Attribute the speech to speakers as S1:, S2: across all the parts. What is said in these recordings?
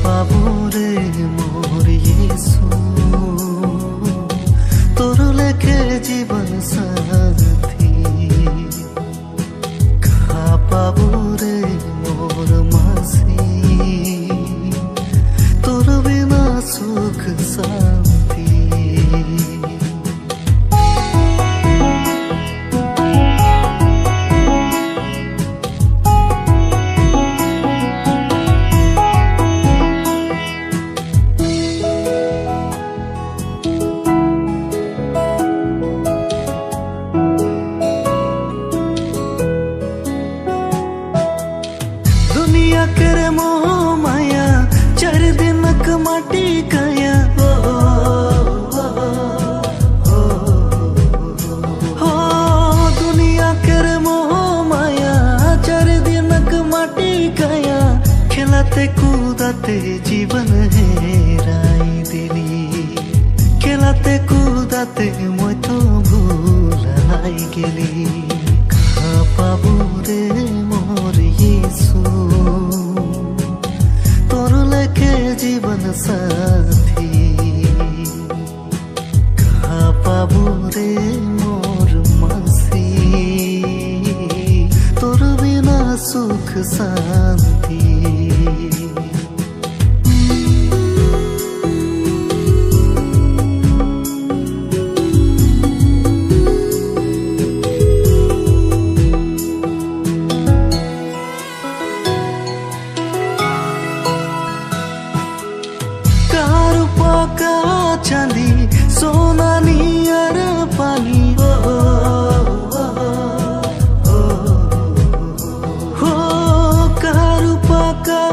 S1: পাবো রে মোর ইয়েসু, তোর লেখে জীবন সাথী। খা পাবো রে মোর মাসি, তোর বিনা সুখ শান্তি। दुनिया करे मोह माया चार दिन माटी काया, हो दुनिया करे मोह माया चार दिन माटी काया। खेलाते कूदाते जीवन हेराई दिली, खेलाते कूदाते मैं तो भूलाई गेली। खा पाबो रे मोर यीशु, তোর লেখে জীবন সাথী। খা পাবো রে মোর মাসি, তোর বিনা সুখ শান্তি। का चांदी सोना नियर पानी, हो कारुपा का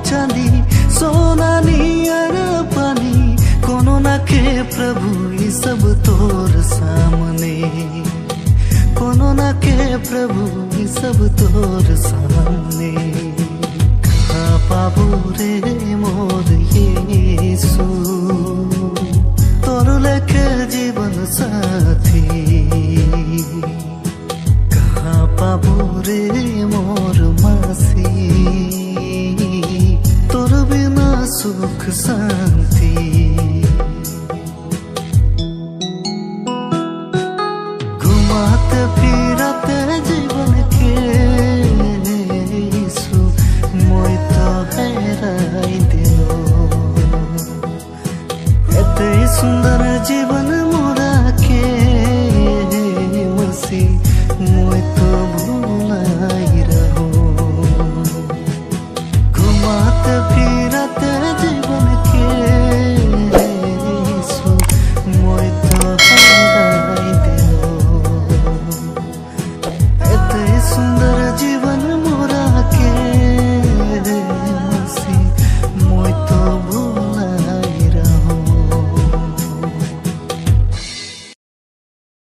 S1: चांदी सोना नियर पानी। कोनो ना के प्रभु ये सब तोर सामने, कोनो ना के प्रभु ये सब तोर सामने। खा पाबो रे मोर यीशु, তোর লেখে জীবন সাথী। খা পাবো রে মোর মাসি, তোর বিনা সুখ শান্তি।